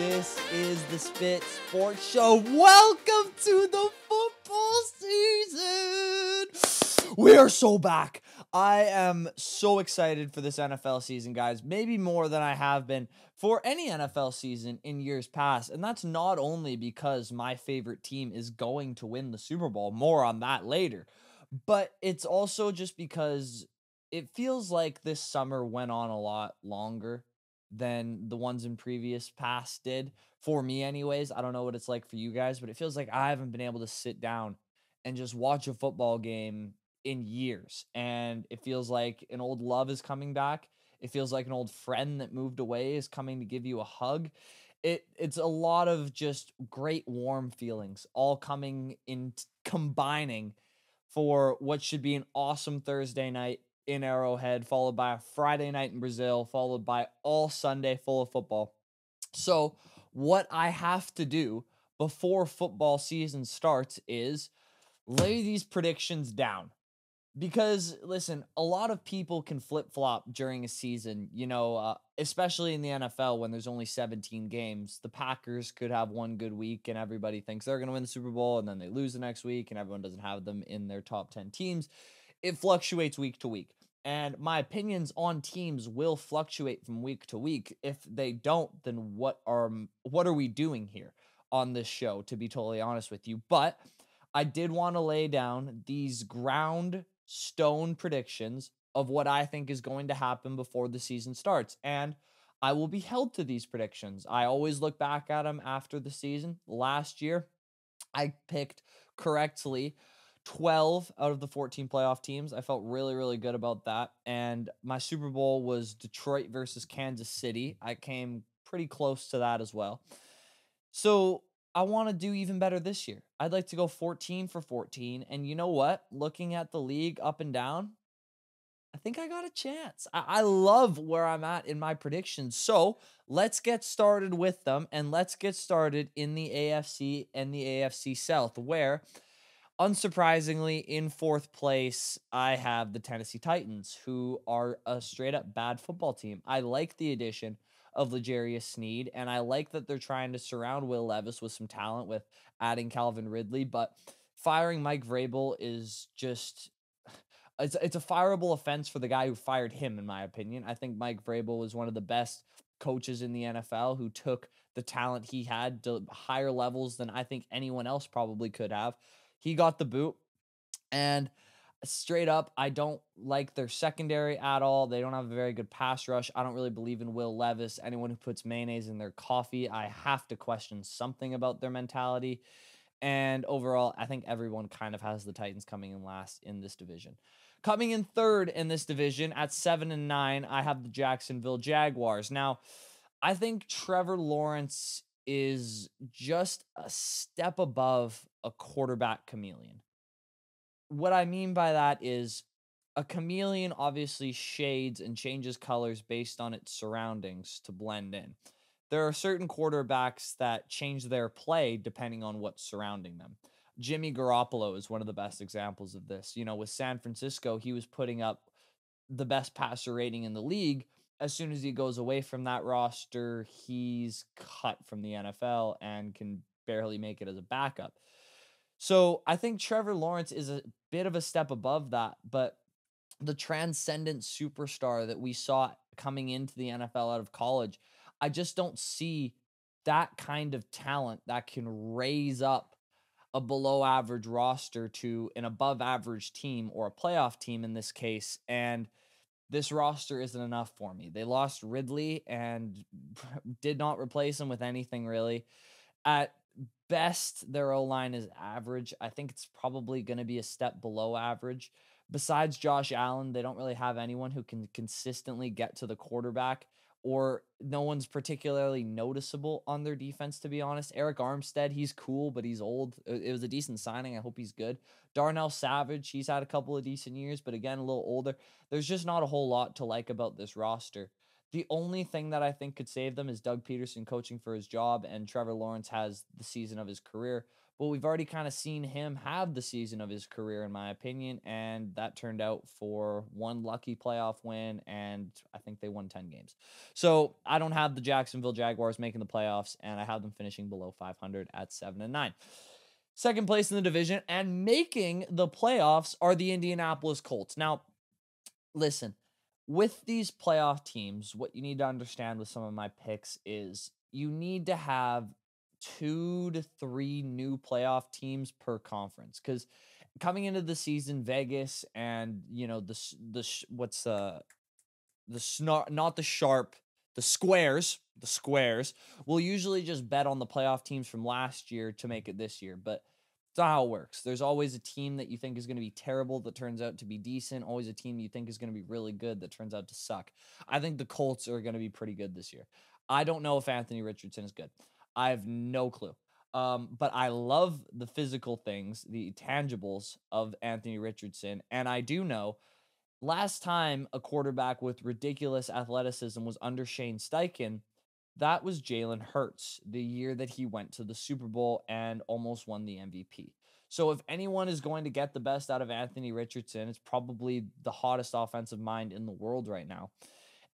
This is the Spit Sports Show. Welcome to the football season. We are so back. I am so excited for this NFL season, guys. Maybe more than I have been for any NFL season in years past. And that's not only because my favorite team is going to win the Super Bowl. More on that later. But it's also just because it feels like this summer went on a lot longer than the ones in previous past did. For me anyways, I don't know what it's like for you guys, but it feels like I haven't been able to sit down and just watch a football game in years. And it feels like an old love is coming back. It feels like an old friend that moved away is coming to give you a hug. It's a lot of just great warm feelings all coming in, combining for what should be an awesome Thursday night in Arrowhead, followed by a Friday night in Brazil, followed by all Sunday full of football. So what I have to do before football season starts is lay these predictions down. Because, listen, a lot of people can flip-flop during a season, especially in the NFL when there's only 17 games. The Packers could have one good week and everybody thinks they're going to win the Super Bowl, and then they lose the next week and everyone doesn't have them in their top 10 teams. It fluctuates week to week. And my opinions on teams will fluctuate from week to week. If they don't, then what are we doing here on this show, to be totally honest with you? But I did want to lay down these ground stone predictions of what I think is going to happen before the season starts. And I will be held to these predictions. I always look back at them after the season. Last year, I picked correctly 12 out of the 14 playoff teams. I felt really, really good about that. And my Super Bowl was Detroit versus Kansas City. I came pretty close to that as well. So I want to do even better this year. I'd like to go 14 for 14. And you know what? Looking at the league up and down, I think I got a chance. I love where I'm at in my predictions. So let's get started with them. And let's get started in the AFC and the AFC South, where, unsurprisingly, in fourth place, I have the Tennessee Titans, who are a straight-up bad football team. I like the addition of L'Jarius Sneed, and I like that they're trying to surround Will Levis with some talent with adding Calvin Ridley, but firing Mike Vrabel is just... It's a fireable offense for the guy who fired him, in my opinion. I think Mike Vrabel was one of the best coaches in the NFL who took the talent he had to higher levels than I think anyone else probably could have. He got the boot, and straight up, I don't like their secondary at all. They don't have a very good pass rush. I don't really believe in Will Levis. Anyone who puts mayonnaise in their coffee, I have to question something about their mentality. And overall, I think everyone kind of has the Titans coming in last in this division. Coming in third in this division at 7-9, I have the Jacksonville Jaguars. Now, I think Trevor Lawrence is just a step above a quarterback chameleon. What I mean by that is a chameleon obviously shades and changes colors based on its surroundings to blend in. There are certain quarterbacks that change their play depending on what's surrounding them. Jimmy Garoppolo is one of the best examples of this. With San Francisco, he was putting up the best passer rating in the league. As soon as he goes away from that roster, he's cut from the NFL and can barely make it as a backup. So I think Trevor Lawrence is a bit of a step above that, but the transcendent superstar that we saw coming into the NFL out of college, I just don't see that kind of talent that can raise up a below average roster to an above average team, or a playoff team in this case. And this roster isn't enough for me. They lost Ridley and did not replace him with anything really. At best, their O-line is average. I think it's probably going to be a step below average. Besides Josh Allen, they don't really have anyone who can consistently get to the quarterback, or no one's particularly noticeable on their defense, to be honest. Eric Armstead, he's cool, but he's old. It was a decent signing. I hope he's good. Darnell Savage, he's had a couple of decent years, but again, a little older. There's just not a whole lot to like about this roster. The only thing that I think could save them is Doug Peterson coaching for his job, and Trevor Lawrence has the season of his career. But we've already kind of seen him have the season of his career, in my opinion, and that turned out for one lucky playoff win, and I think they won 10 games. So I don't have the Jacksonville Jaguars making the playoffs, and I have them finishing below 500 at 7-9. Second place in the division and making the playoffs are the Indianapolis Colts. Now, listen, with these playoff teams, what you need to understand with some of my picks is you need to have 2 to 3 new playoff teams per conference, because coming into the season, Vegas and the snark, not the sharp, the squares will usually just bet on the playoff teams from last year to make it this year. But it's not how it works. There's always a team that you think is going to be terrible that turns out to be decent. Always a team you think is going to be really good that turns out to suck. I think the Colts are going to be pretty good this year. I don't know if Anthony Richardson is good. I have no clue. But I love the physical things, the tangibles of Anthony Richardson. And I do know last time a quarterback with ridiculous athleticism was under Shane Steichen, that was Jalen Hurts, the year that he went to the Super Bowl and almost won the MVP. So if anyone is going to get the best out of Anthony Richardson, it's probably the hottest offensive mind in the world right now.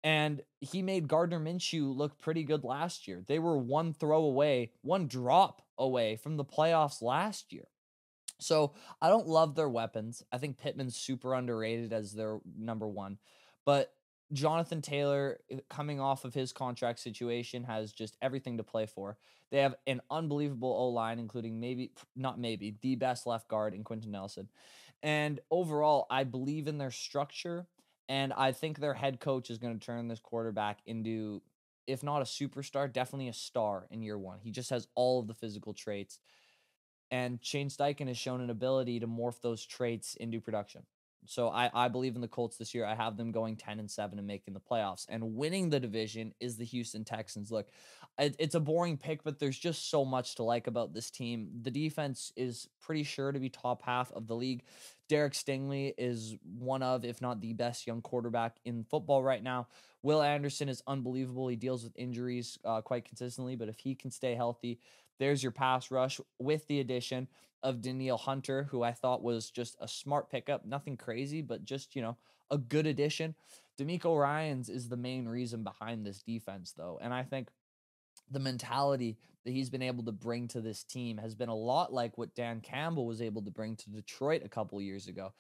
And he made Gardner Minshew look pretty good last year. They were one throw away, one drop away from the playoffs last year. So I don't love their weapons. I think Pittman's super underrated as their number one. But Jonathan Taylor, coming off of his contract situation, has just everything to play for. They have an unbelievable O-line, including not maybe, the best left guard in Quentin Nelson. And overall, I believe in their structure, and I think their head coach is going to turn this quarterback into, if not a superstar, definitely a star in year one. He just has all of the physical traits, and Shane Steichen has shown an ability to morph those traits into production. So I believe in the Colts this year. I have them going 10-7 and making the playoffs. And winning the division is the Houston Texans. Look, it's a boring pick, but there's just so much to like about this team. The defense is pretty sure to be top half of the league. Derek Stingley is one of, if not the best young quarterback in football right now. Will Anderson is unbelievable. He deals with injuries quite consistently, but if he can stay healthy, there's your pass rush with the addition of Danielle Hunter, who I thought was just a smart pickup. Nothing crazy, but just, a good addition. D'Amico Ryans is the main reason behind this defense, though. And I think the mentality that he's been able to bring to this team has been a lot like what Dan Campbell was able to bring to Detroit a couple years ago,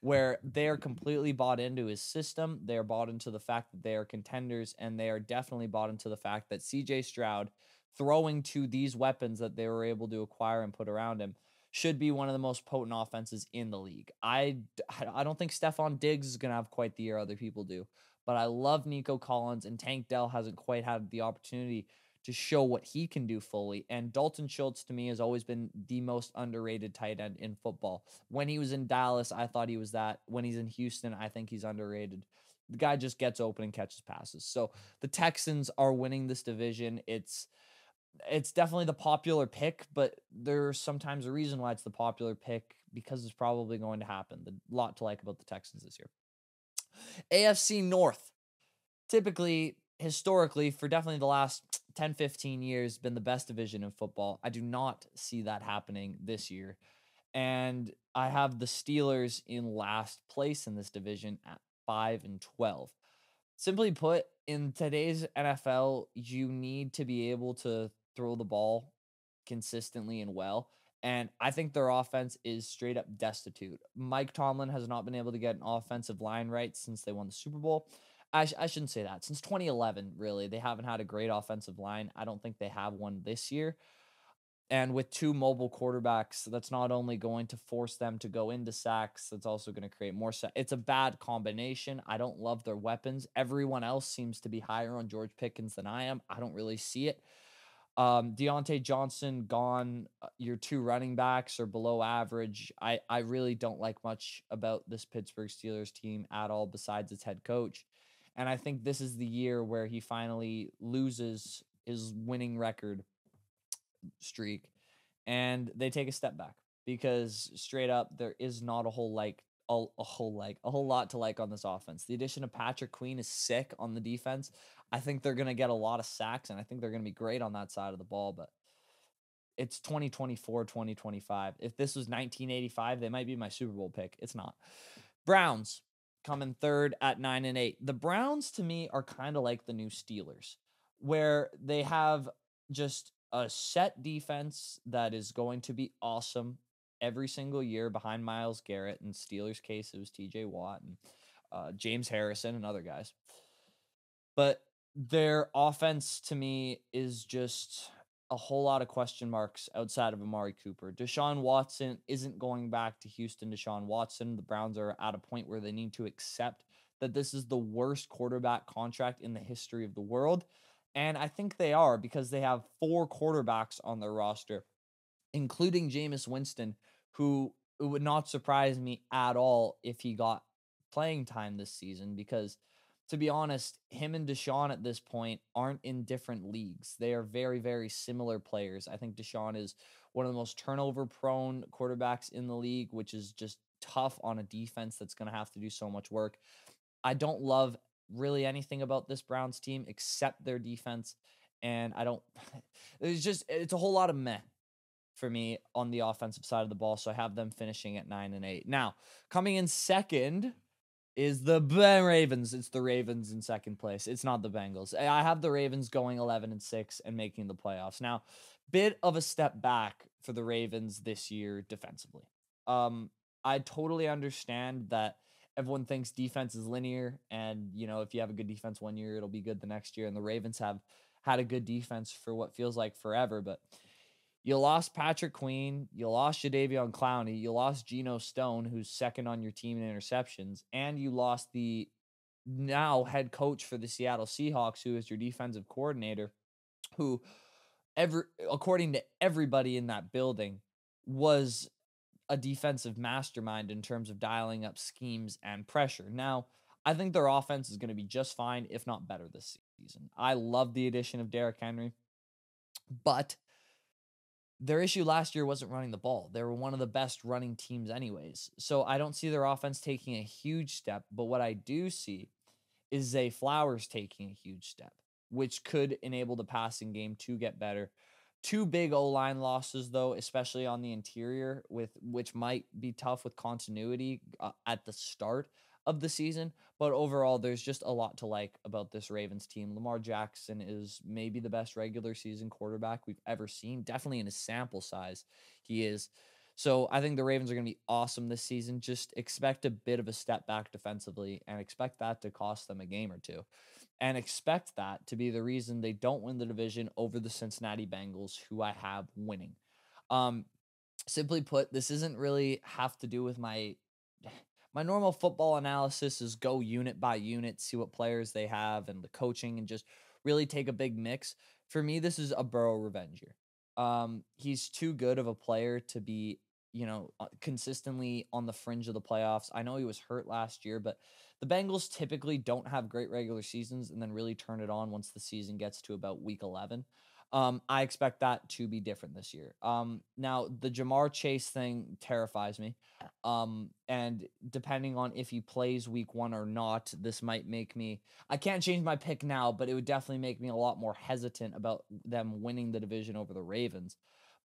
where they are completely bought into his system. They are bought into the fact that they are contenders, and they are definitely bought into the fact that CJ Stroud, throwing to these weapons that they were able to acquire and put around him, should be one of the most potent offenses in the league. I don't think Stephon Diggs is going to have quite the year other people do, but I love Nico Collins, and Tank Dell hasn't quite had the opportunity to show what he can do fully. And Dalton Schultz, to me, has always been the most underrated tight end in football. When he was in Dallas, I thought he was that. When he's in Houston, I think he's underrated. The guy just gets open and catches passes. So the Texans are winning this division. It's definitely the popular pick, but there's sometimes a reason why it's the popular pick, because it's probably going to happen. The lot to like about the Texans this year. AFC North, typically, historically, for definitely the last 10-15 years, been the best division in football. I do not see that happening this year. And I have the Steelers in last place in this division at 5-12. Simply put, in today's NFL, you need to be able to throw the ball consistently and well. And I think their offense is straight up destitute. Mike Tomlin has not been able to get an offensive line right since they won the Super Bowl. I shouldn't say that. Since 2011, really, they haven't had a great offensive line. I don't think they have one this year. And with 2 mobile quarterbacks, that's not only going to force them to go into sacks, that's also going to create more sacks. It's a bad combination. I don't love their weapons. Everyone else seems to be higher on George Pickens than I am. I don't really see it. Deontay Johnson gone. Your 2 running backs are below average. I really don't like much about this Pittsburgh Steelers team at all, besides its head coach. And I think this is the year where he finally loses his winning record streak and they take a step back, because straight up there is not a whole lot to like on this offense. The addition of Patrick Queen is sick on the defense. I think they're going to get a lot of sacks, and I think they're going to be great on that side of the ball, but it's 2024, 2025. If this was 1985, they might be my Super Bowl pick. It's not. Browns come in third at 9-8. The Browns, to me, are kind of like the new Steelers, where they have just a set defense that is going to be awesome every single year behind Myles Garrett. In Steelers' case, it was TJ Watt and James Harrison and other guys. But their offense, to me, is just a whole lot of question marks outside of Amari Cooper. Deshaun Watson isn't going back to Houston. Deshaun Watson, the Browns are at a point where they need to accept that this is the worst quarterback contract in the history of the world. And I think they are, because they have 4 quarterbacks on their roster, including Jameis Winston, who it would not surprise me at all if he got playing time this season, because to be honest, him and Deshaun at this point aren't in different leagues. They are very, very similar players. I think Deshaun is one of the most turnover prone quarterbacks in the league, which is just tough on a defense that's going to have to do so much work. I don't love really anything about this Browns team except their defense. And I don't, it's a whole lot of meh for me on the offensive side of the ball. So I have them finishing at 9-8. Now, coming in second is the Ravens. It's the Ravens in second place. It's not the Bengals. I have the Ravens going 11-6 and making the playoffs. Now, bit of a step back for the Ravens this year defensively. I totally understand that everyone thinks defense is linear, and if you have a good defense one year, it'll be good the next year. And the Ravens have had a good defense for what feels like forever, but you lost Patrick Queen, you lost Jadeveon Clowney, you lost Geno Stone, who's second on your team in interceptions, and you lost the now head coach for the Seattle Seahawks, who is your defensive coordinator, who, according to everybody in that building, was a defensive mastermind in terms of dialing up schemes and pressure. Now, I think their offense is going to be just fine, if not better, this season. I love the addition of Derrick Henry, but their issue last year wasn't running the ball. They were one of the best running teams anyways. So I don't see their offense taking a huge step, but what I do see is Zay Flowers taking a huge step, which could enable the passing game to get better. 2 big O-line losses, though, especially on the interior, which might be tough with continuity at the start of the season. But overall, there's just a lot to like about this Ravens team. Lamar Jackson is maybe the best regular season quarterback we've ever seen. Definitely in his sample size, he is. So I think the Ravens are going to be awesome this season. Just expect a bit of a step back defensively, and expect that to cost them a game or two. And expect that to be the reason they don't win the division over the Cincinnati Bengals, who I have winning. Simply put, this isn't really have to do with my normal football analysis is go unit by unit, see what players they have and the coaching, and just really take a big mix. For me, this is a Burrow revenge year. He's too good of a player to be, consistently on the fringe of the playoffs. I know he was hurt last year, but the Bengals typically don't have great regular seasons and then really turn it on once the season gets to about week 11. I expect that to be different this year. Now, the Jamar Chase thing terrifies me. And depending on if he plays week 1 or not, this might make me, I can't change my pick now, but it would definitely make me a lot more hesitant about them winning the division over the Ravens.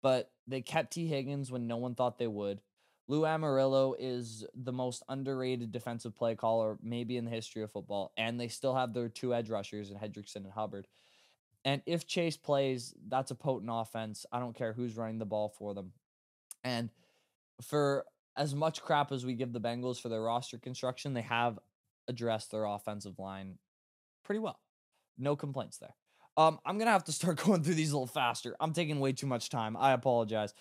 But they kept T. Higgins when no one thought they would. Lou Amarillo is the most underrated defensive play caller maybe in the history of football, and they still have their 2 edge rushers in Hendrickson and Hubbard. And if Chase plays, that's a potent offense. I don't care who's running the ball for them. And for as much crap as we give the Bengals for their roster construction, they have addressed their offensive line pretty well. No complaints there. I'm going to have to start going through these a little faster. I'm taking way too much time. I apologize.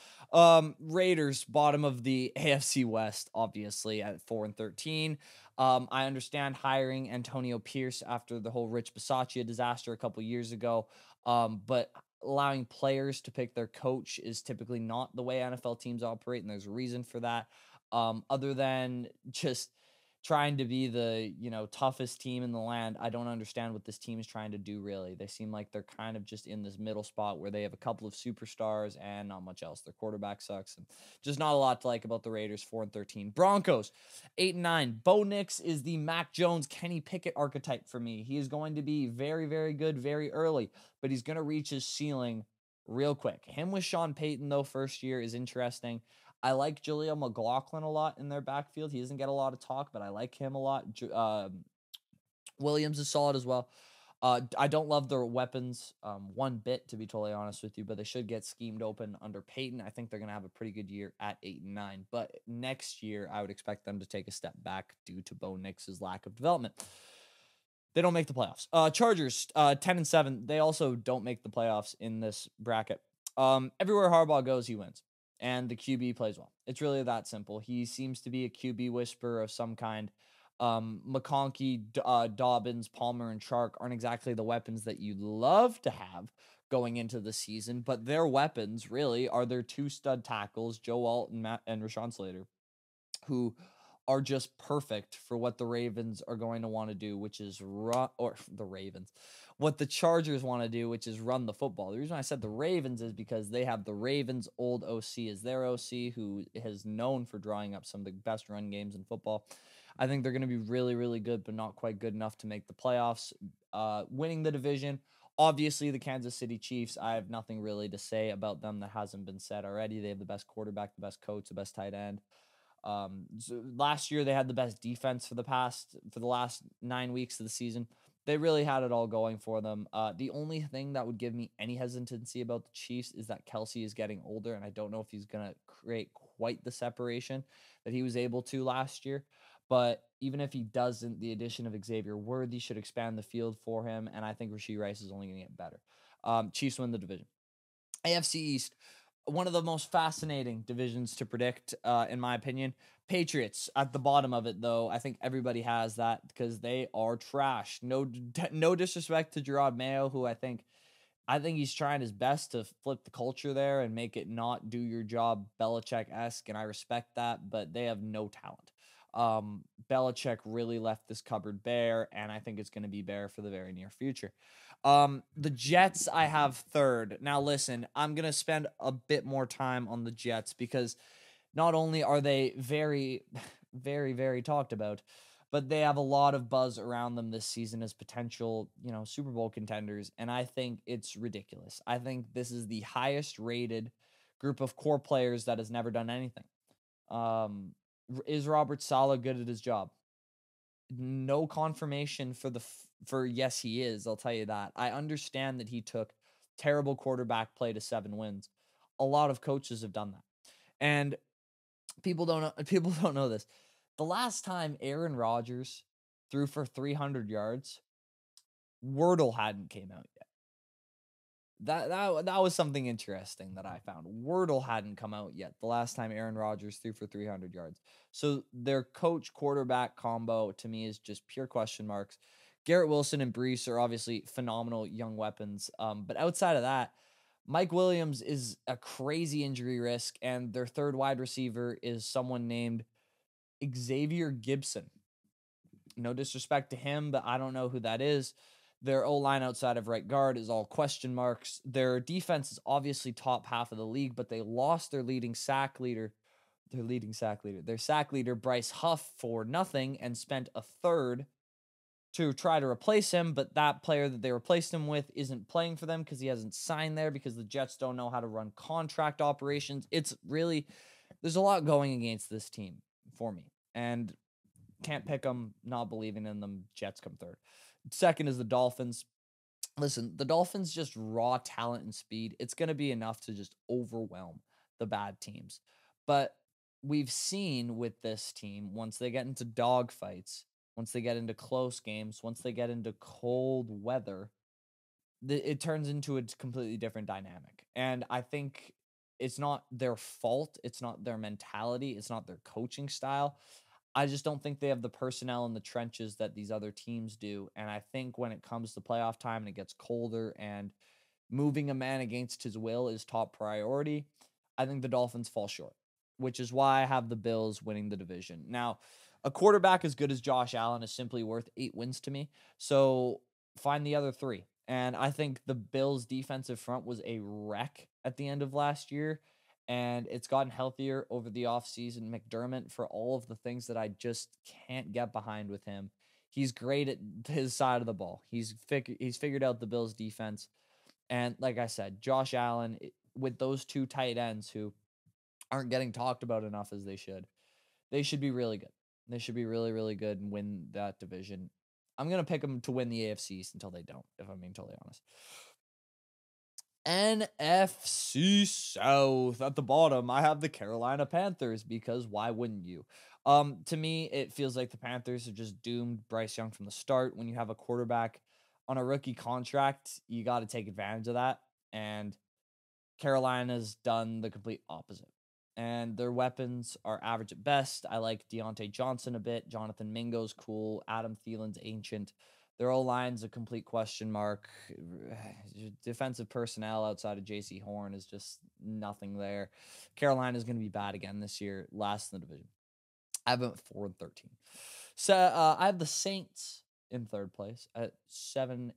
Raiders, bottom of the AFC West, obviously at 4-13. I understand hiring Antonio Pierce after the whole Rich Bisaccia disaster a couple years ago. But allowing players to pick their coach is typically not the way NFL teams operate, and there's a reason for that. Other than just trying to be the, toughest team in the land. I don't understand what this team is trying to do, really. They seem like they're kind of just in this middle spot where they have a couple of superstars and not much else. Their quarterback sucks, and just not a lot to like about the Raiders. 4-13. Broncos 8-9. Bo Nix is the Mac Jones, Kenny Pickett archetype for me. He is going to be very, very good very early, but he's going to reach his ceiling real quick. Him with Sean Payton, though, first year is interesting. I like Jaleel McLaughlin a lot in their backfield. He doesn't get a lot of talk, but I like him a lot. Williams is solid as well. I don't love their weapons one bit, to be totally honest with you, but they should get schemed open under Peyton. I think they're going to have a pretty good year at 8-9. But next year, I would expect them to take a step back due to Bo Nix's lack of development. They don't make the playoffs. Chargers 10-7. They also don't make the playoffs in this bracket. Everywhere Harbaugh goes, he wins. And the QB plays well. It's really that simple. He seems to be a QB whisperer of some kind. McConkey, Dobbins, Palmer, and Chark aren't exactly the weapons that you'd love to have going into the season, but their weapons really are their two stud tackles, Joe Alt and Rashawn Slater, who are just perfect for what the Ravens are going to want to do, which is what the Chargers want to do, which is run the football. The reason I said the Ravens is because they have the Ravens' old OC as their OC, who is known for drawing up some of the best run games in football. I think they're going to be really, really good, but not quite good enough to make the playoffs. Winning the division, obviously the Kansas City Chiefs, I have nothing really to say about them that hasn't been said already. They have the best quarterback, the best coach, the best tight end. So last year they had the best defense for the last 9 weeks of the season. They really had it all going for them. The only thing that would give me any hesitancy about the Chiefs is that Kelsey is getting older, and I don't know if he's going to create quite the separation that he was able to last year. But even if he doesn't, the addition of Xavier Worthy should expand the field for him, and I think Rashee Rice is only going to get better. Chiefs win the division. AFC East, one of the most fascinating divisions to predict, in my opinion. Patriots at the bottom of it, though. I think everybody has that because they are trash. No disrespect to Gerard Mayo, who I think he's trying his best to flip the culture there and make it not do your job Belichick-esque, and I respect that, but they have no talent. Belichick really left this cupboard bare, and I think it's going to be bare for the very near future. The Jets I have third. Now listen, I'm going to spend a bit more time on the Jets because not only are they very, very, very talked about, but they have a lot of buzz around them this season as potential, Super Bowl contenders, and I think it's ridiculous. I think this is the highest rated group of core players that has never done anything. Is Robert Saleh good at his job? No confirmation for yes, he is. I'll tell you that. I understand that he took terrible quarterback play to 7 wins. A lot of coaches have done that. And people don't know this. The last time Aaron Rodgers threw for 300 yards, Wordle hadn't came out yet. That was something interesting that I found. Wordle hadn't come out yet the last time Aaron Rodgers threw for 300 yards. So their coach-quarterback combo, to me, is just pure question marks. Garrett Wilson and Brees are obviously phenomenal young weapons. But outside of that, Mike Williams is a crazy injury risk, and their third wide receiver is someone named Xavier Gibson. No disrespect to him, but I don't know who that is. Their O-line outside of right guard is all question marks. Their defense is obviously top half of the league, but they lost their sack leader, Bryce Huff, for nothing and spent a third to try to replace him, but that player that they replaced him with isn't playing for them because he hasn't signed there because the Jets don't know how to run contract operations. It's really, there's a lot going against this team for me, and can't pick them, not believing in them. Jets come third. Second is the Dolphins. Listen, the Dolphins just raw talent and speed. It's going to be enough to just overwhelm the bad teams. But we've seen with this team, once they get into dogfights, once they get into close games, once they get into cold weather, it turns into a completely different dynamic. And I think it's not their fault. It's not their mentality. It's not their coaching style. I just don't think they have the personnel in the trenches that these other teams do. And I think when it comes to playoff time and it gets colder and moving a man against his will is top priority, I think the Dolphins fall short, which is why I have the Bills winning the division. Now, A quarterback as good as Josh Allen is simply worth 8 wins to me. So find the other 3. And I think the Bills' defensive front was a wreck at the end of last year, and it's gotten healthier over the offseason. McDermott, for all of the things that I just can't get behind with him, he's great at his side of the ball. He's figured out the Bills' defense. And like I said, Josh Allen, with those 2 tight ends who aren't getting talked about enough as they should be really good. They should be really, really good and win that division. I'm going to pick them to win the AFC East until they don't, if I'm being totally honest. NFC South at the bottom, I have the Carolina Panthers because why wouldn't you? To me, it feels like the Panthers are just doomed Bryce Young from the start. When you have a quarterback on a rookie contract, you got to take advantage of that. And Carolina's done the complete opposite. And their weapons are average at best. I like Deontay Johnson a bit. Jonathan Mingo's cool. Adam Thielen's ancient. Their O-line's a complete question mark. Defensive personnel outside of J.C. Horn is just nothing there. Carolina's going to be bad again this year, last in the division. I have them at 4-13. So I have the Saints in third place at 7-9.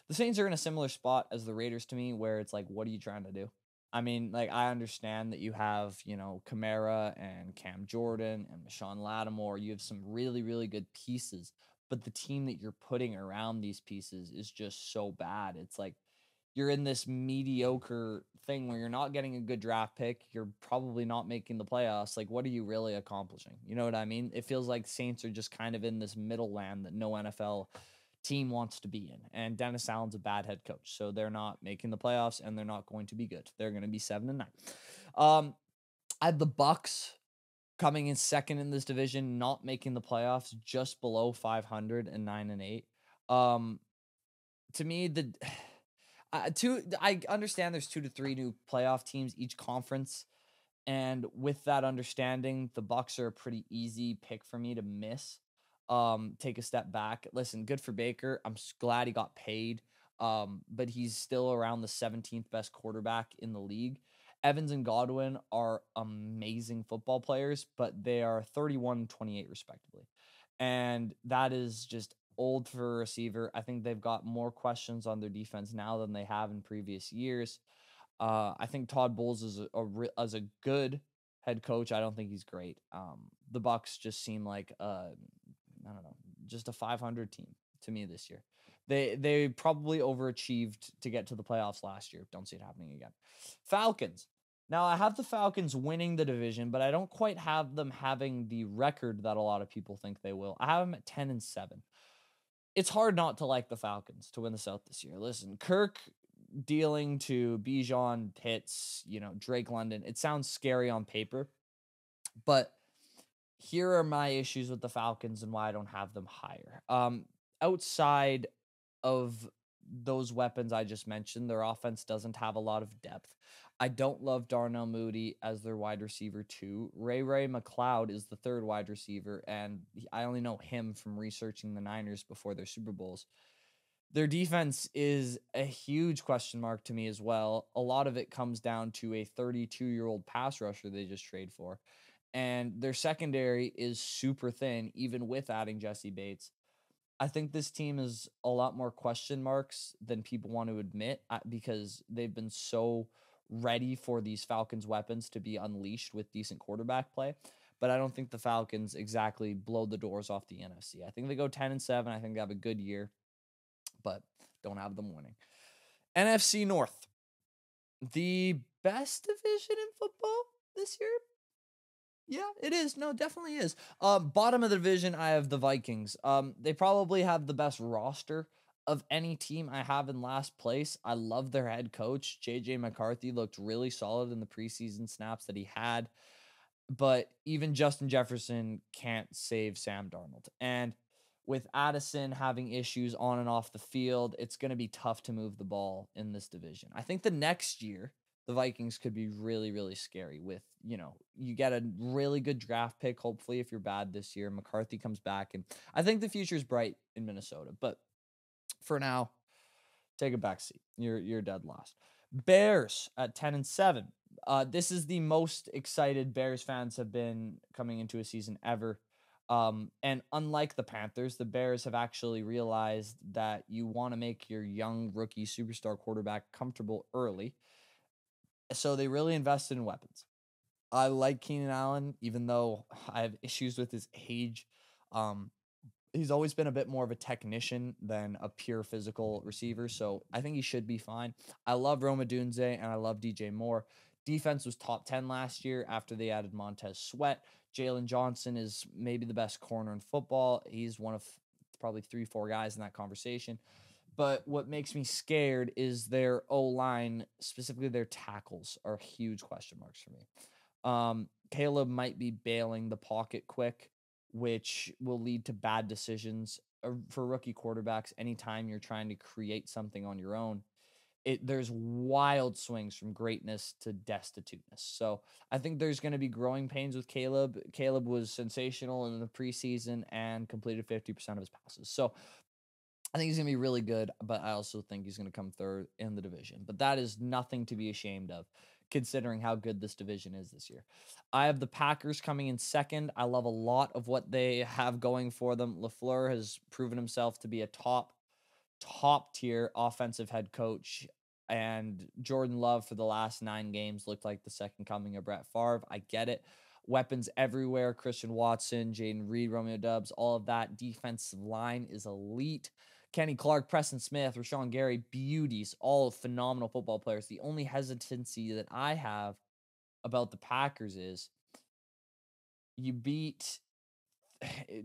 The Saints are in a similar spot as the Raiders to me, where it's like, what are you trying to do? I mean, like, I understand that you have, Kamara and Cam Jordan and Marshawn Lattimore. You have some really, really good pieces, but the team that you're putting around these pieces is just so bad. It's like you're in this mediocre thing where you're not getting a good draft pick. You're probably not making the playoffs. Like, what are you really accomplishing? You know what I mean? It feels like Saints are just kind of in this middle land that no NFL team wants to be in. And Dennis Allen's a bad head coach, so they're not making the playoffs and they're not going to be good. They're going to be 7-9. I have the Bucks coming in second in this division, not making the playoffs, just below 500 and 9-8. To me, I understand there's 2 to 3 new playoff teams each conference, and with that understanding, the Bucks are a pretty easy pick for me to miss. Take a step back. Listen, good for Baker. I'm glad he got paid. But he's still around the 17th best quarterback in the league. Evans and Godwin are amazing football players, but they are 31 and 28 respectively. And that is just old for a receiver. I think they've got more questions on their defense now than they have in previous years. I think Todd Bowles is a good head coach. I don't think he's great. The Bucks just seem like I don't know, just a 500 team to me this year. They probably overachieved to get to the playoffs last year. Don't see it happening again. Falcons. Now, I have the Falcons winning the division, but I don't quite have them having the record that a lot of people think they will. I have them at 10-7. It's hard not to like the Falcons to win the South this year. Listen, Kirk dealing to Bijan, Pitts, Drake London. It sounds scary on paper, but here are my issues with the Falcons and why I don't have them higher. Outside of those weapons I just mentioned, their offense doesn't have a lot of depth. I don't love Darnell Mooney as their wide receiver 2. Ray McLeod is the third wide receiver, and I only know him from researching the Niners before their Super Bowls. Their defense is a huge question mark to me as well. A lot of it comes down to a 32-year-old pass rusher they just traded for. And their secondary is super thin, even with adding Jesse Bates. I think this team is a lot more question marks than people want to admit because they've been so ready for these Falcons weapons to be unleashed with decent quarterback play. But I don't think the Falcons exactly blow the doors off the NFC. I think they go 10-7. I think they have a good year, but don't have them winning. NFC North, the best division in football this year. Yeah, it is. No, definitely is. Bottom of the division, I have the Vikings. They probably have the best roster of any team I have in last place. I love their head coach. JJ McCarthy looked really solid in the preseason snaps that he had. But even Justin Jefferson can't save Sam Darnold. And with Addison having issues on and off the field, it's going to be tough to move the ball in this division. I think the next year, the Vikings could be really, really scary with, you get a really good draft pick, hopefully, if you're bad this year. McCarthy comes back, and I think the future is bright in Minnesota. But for now, take a back seat. You're dead last. Bears at 10-7. This is the most excited Bears fans have been coming into a season ever. And unlike the Panthers, the Bears have actually realized that you want to make your young rookie superstar quarterback comfortable early. So they really invested in weapons. I like Keenan Allen, even though I have issues with his age. Um, he's always been a bit more of a technician than a pure physical receiver, so I think he should be fine. I love Roma Dunze and I love DJ Moore. Defense was top 10 last year after they added Montez Sweat. Jalen Johnson is maybe the best corner in football. He's one of probably 3-4 guys in that conversation. But what makes me scared is their O-line, specifically their tackles, are huge question marks for me. Caleb might be bailing the pocket quick, which will lead to bad decisions for rookie quarterbacks. Anytime you're trying to create something on your own, there's wild swings from greatness to destituteness. So I think there's going to be growing pains with Caleb. Caleb was sensational in the preseason and completed 50% of his passes. So I think he's going to be really good, but I also think he's going to come third in the division. But that is nothing to be ashamed of, considering how good this division is this year. I have the Packers coming in second. I love a lot of what they have going for them. LaFleur has proven himself to be a top tier offensive head coach. And Jordan Love for the last 9 games looked like the second coming of Brett Favre. I get it. Weapons everywhere. Christian Watson, Jaden Reed, Romeo Dubs, all of that. Defensive line is elite. Kenny Clark, Preston Smith, Rashawn Gary, beauties, all phenomenal football players. The only hesitancy that I have about the Packers is you beat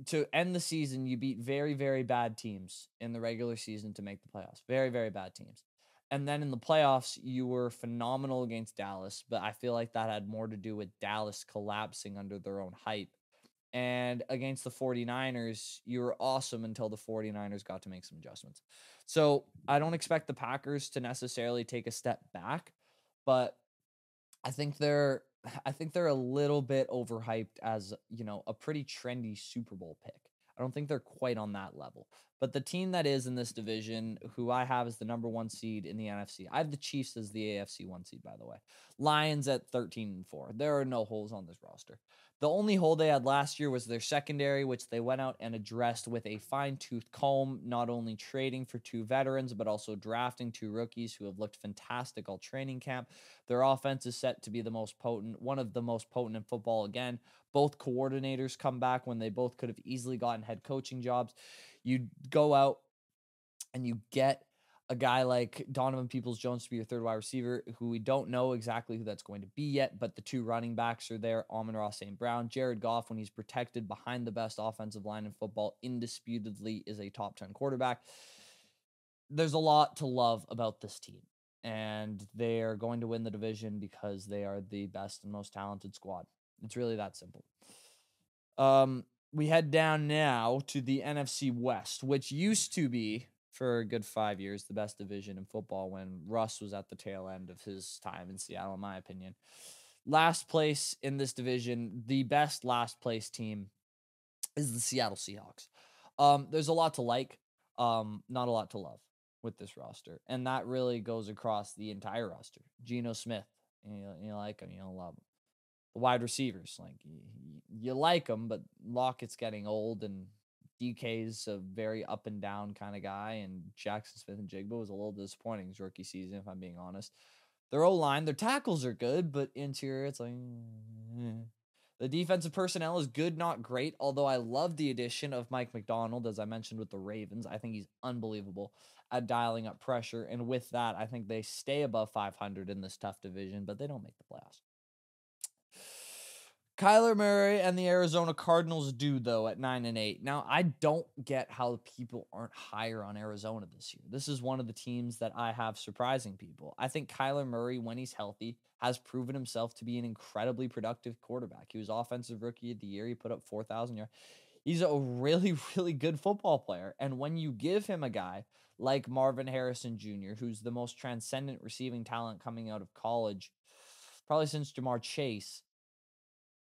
to end the season, you beat very, very bad teams in the regular season to make the playoffs. Very, very bad teams. And then in the playoffs, you were phenomenal against Dallas, but I feel like that had more to do with Dallas collapsing under their own hype. And against the 49ers, you were awesome until the 49ers got to make some adjustments. So I don't expect the Packers to necessarily take a step back, but I think they're a little bit overhyped as, a pretty trendy Super Bowl pick. I don't think they're quite on that level. But the team that is in this division, who I have as the number 1 seed in the NFC, I have the Chiefs as the AFC 1 seed, by the way. Lions at 13-4. There are no holes on this roster. The only hole they had last year was their secondary, which they went out and addressed with a fine-tooth comb, not only trading for 2 veterans, but also drafting 2 rookies who have looked fantastic all training camp. Their offense is set to be one of the most potent in football again. Both coordinators come back when they both could have easily gotten head coaching jobs. You go out and you get a guy like Donovan Peoples-Jones to be your third wide receiver, who we don't know exactly who that's going to be yet, but the 2 running backs are there, Amon-Ra St. Brown. Jared Goff, when he's protected behind the best offensive line in football, indisputably is a top 10 quarterback. There's a lot to love about this team, and they are going to win the division because they are the best and most talented squad. It's really that simple. We head down now to the NFC West, which used to be, for a good 5 years, the best division in football when Russ was at the tail end of his time in Seattle, in my opinion. Last place in this division, the best last place team is the Seattle Seahawks. There's a lot to like, not a lot to love with this roster, and that really goes across the entire roster. Geno Smith, you like him, you don't love him. The wide receivers, like you like them, but Lockett's getting old, and DK's a very up and down kind of guy, and Jackson Smith and Jigba was a little disappointing his rookie season, if I'm being honest. Their O-line, their tackles are good, but interior, it's like the defensive personnel is good, not great, although I love the addition of Mike McDonald, as I mentioned with the Ravens. I think he's unbelievable at dialing up pressure, and with that, I think they stay above 500 in this tough division, but they don't make the playoffs. Kyler Murray and the Arizona Cardinals do, though, at 9-8. Now, I don't get how people aren't higher on Arizona this year. This is one of the teams that I have surprising people. I think Kyler Murray, when he's healthy, has proven himself to be an incredibly productive quarterback. He was Offensive Rookie of the Year. He put up 4,000 yards. He's a really, really good football player. And when you give him a guy like Marvin Harrison Jr., who's the most transcendent receiving talent coming out of college, probably since Jamar Chase,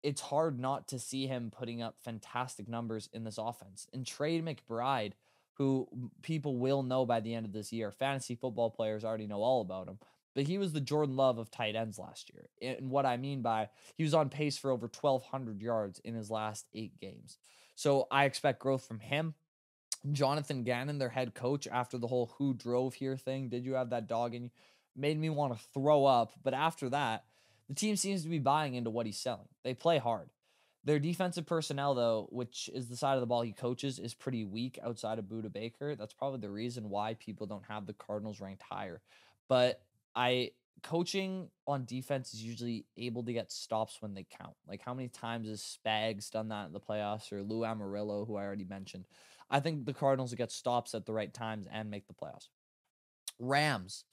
it's hard not to see him putting up fantastic numbers in this offense. And Trey McBride, who people will know by the end of this year, fantasy football players already know all about him, but he was the Jordan Love of tight ends last year. And what I mean by, he was on pace for over 1,200 yards in his last 8 games. So I expect growth from him. Jonathan Gannon, their head coach, after the whole who drove here thing, did you have that dog in you? Made me want to throw up. But after that, the team seems to be buying into what he's selling. They play hard. Their defensive personnel, though, which is the side of the ball he coaches, is pretty weak outside of Budda Baker. That's probably the reason why people don't have the Cardinals ranked higher. But I coaching on defense is usually able to get stops when they count. Like how many times has Spags done that in the playoffs, or Lou Amarillo, who I already mentioned? I think the Cardinals will get stops at the right times and make the playoffs. Rams.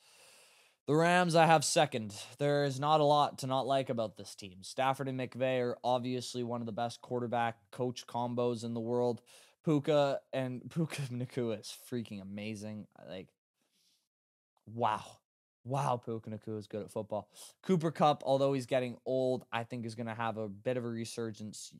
The Rams I have second. There is not a lot to not like about this team. Stafford and McVay are obviously one of the best quarterback coach combos in the world. Puka Nacua is freaking amazing. Like, wow. Wow, Puka Nacua is good at football. Cooper Kupp, although he's getting old, I think is going to have a bit of a resurgence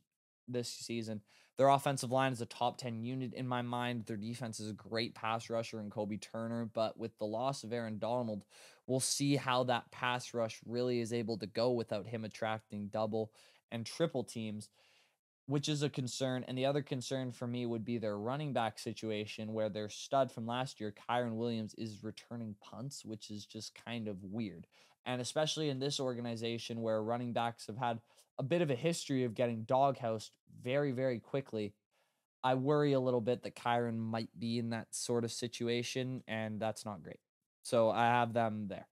this season. Their offensive line is a top 10 unit in my mind. Their defense is a great pass rusher in Kobe Turner, but with the loss of Aaron Donald, we'll see how that pass rush really is able to go without him attracting double and triple teams, which is a concern. And the other concern for me would be their running back situation, where their stud from last year, Kyron Williams, is returning punts, which is just kind of weird. And especially in this organization where running backs have had a bit of a history of getting doghoused very, very quickly, I worry a little bit that Kyron might be in that sort of situation, and that's not great. So I have them there.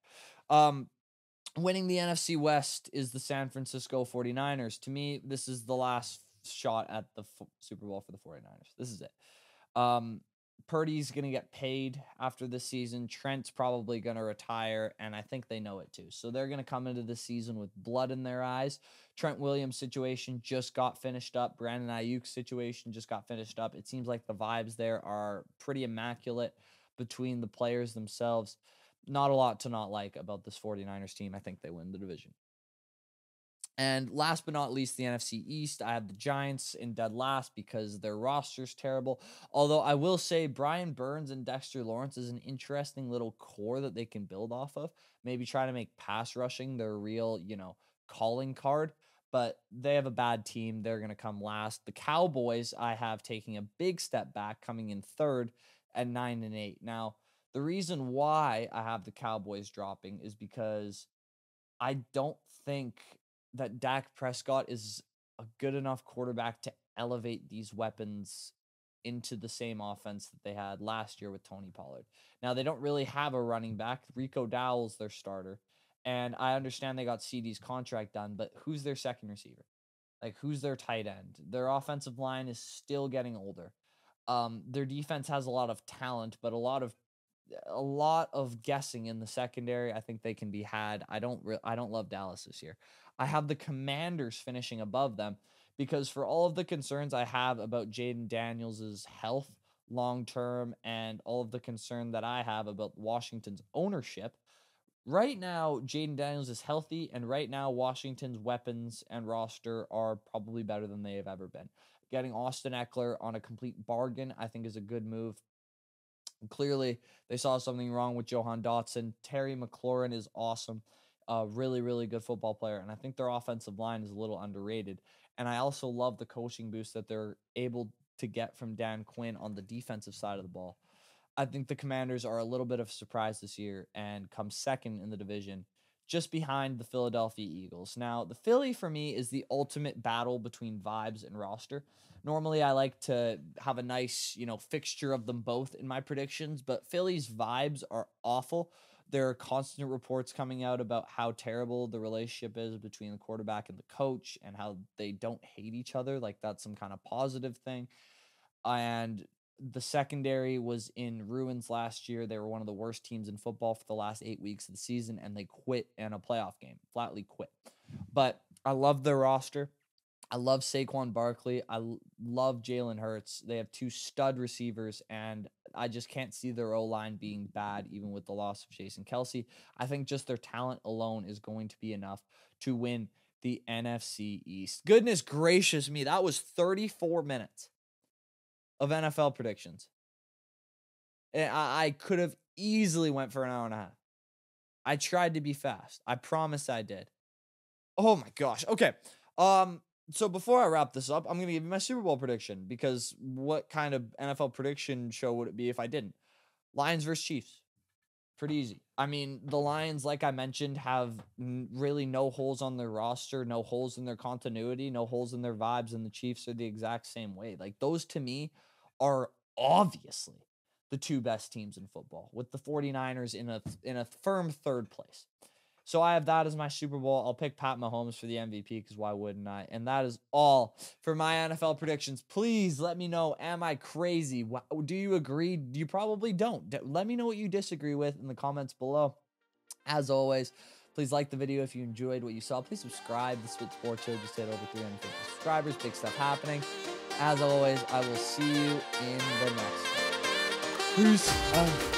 Winning the NFC West is the San Francisco 49ers. To me, this is the last shot at the Super Bowl for the 49ers. This is it. Purdy's going to get paid after this season. Trent's probably going to retire, and I think they know it too. So they're going to come into this season with blood in their eyes. Trent Williams' situation just got finished up. Brandon Ayuk's situation just got finished up. It seems like the vibes there are pretty immaculate between the players themselves. Not a lot to not like about this 49ers team. I think they win the division. And last but not least, the NFC East. I have the Giants in dead last because their roster's terrible. Although I will say Brian Burns and Dexter Lawrence is an interesting little core that they can build off of. Maybe try to make pass rushing their real, calling card. But they have a bad team. They're going to come last. The Cowboys, I have taking a big step back, coming in third at 9-8. Now, the reason why I have the Cowboys dropping is because I don't think that Dak Prescott is a good enough quarterback to elevate these weapons into the same offense that they had last year with Tony Pollard. Now, they don't really have a running back. Rico Dowell's their starter. And I understand they got CD's contract done, but who's their second receiver? Like, who's their tight end? Their offensive line is still getting older. Their defense has a lot of talent, but a lot of guessing in the secondary. I think they can be had. I don't love Dallas this year. I have the Commanders finishing above them because for all of the concerns I have about Jaden Daniels' health long term and all of the concern that I have about Washington's ownership, right now Jaden Daniels is healthy, and right now Washington's weapons and roster are probably better than they have ever been. Getting Austin Eckler on a complete bargain, I think, is a good move. Clearly, they saw something wrong with Johan Dotson. Terry McLaurin is awesome. Really, really good football player. And I think their offensive line is a little underrated. And I also love the coaching boost that they're able to get from Dan Quinn on the defensive side of the ball. I think the Commanders are a little bit of a surprise this year and come second in the division, just behind the Philadelphia Eagles. Now, the Philly for me is the ultimate battle between vibes and roster. Normally, I like to have a nice, fixture of them both in my predictions, but Philly's vibes are awful. There are constant reports coming out about how terrible the relationship is between the quarterback and the coach and how they don't hate each other. Like that's some kind of positive thing. And the secondary was in ruins last year. They were one of the worst teams in football for the last 8 weeks of the season, and they quit in a playoff game, flatly quit. But I love their roster. I love Saquon Barkley. I love Jalen Hurts. They have two stud receivers, and I just can't see their O-line being bad, even with the loss of Jason Kelce. I think just their talent alone is going to be enough to win the NFC East. Goodness gracious me, that was 34 minutes of NFL predictions. I could have easily went for an hour and a half. I tried to be fast. I promise I did. Oh my gosh. Okay. So before I wrap this up, I'm going to give you my Super Bowl prediction, because what kind of NFL prediction show would it be if I didn't? Lions versus Chiefs. Pretty easy. I mean, the Lions, like I mentioned, have really no holes on their roster, no holes in their continuity, no holes in their vibes, and the Chiefs are the exact same way. Like, those to me are obviously the two best teams in football, with the 49ers in a firm third place. So I have that as my Super Bowl. I'll pick Pat Mahomes for the MVP, because why wouldn't I? And that is all for my NFL predictions. Please let me know, am I crazy? Do you agree? You probably don't. Let me know what you disagree with in the comments below. As always, please like the video if you enjoyed what you saw. Please subscribe. The Spit Sports Show just hit over 350 subscribers. Big stuff happening. As always, I will see you in the next one. Peace out.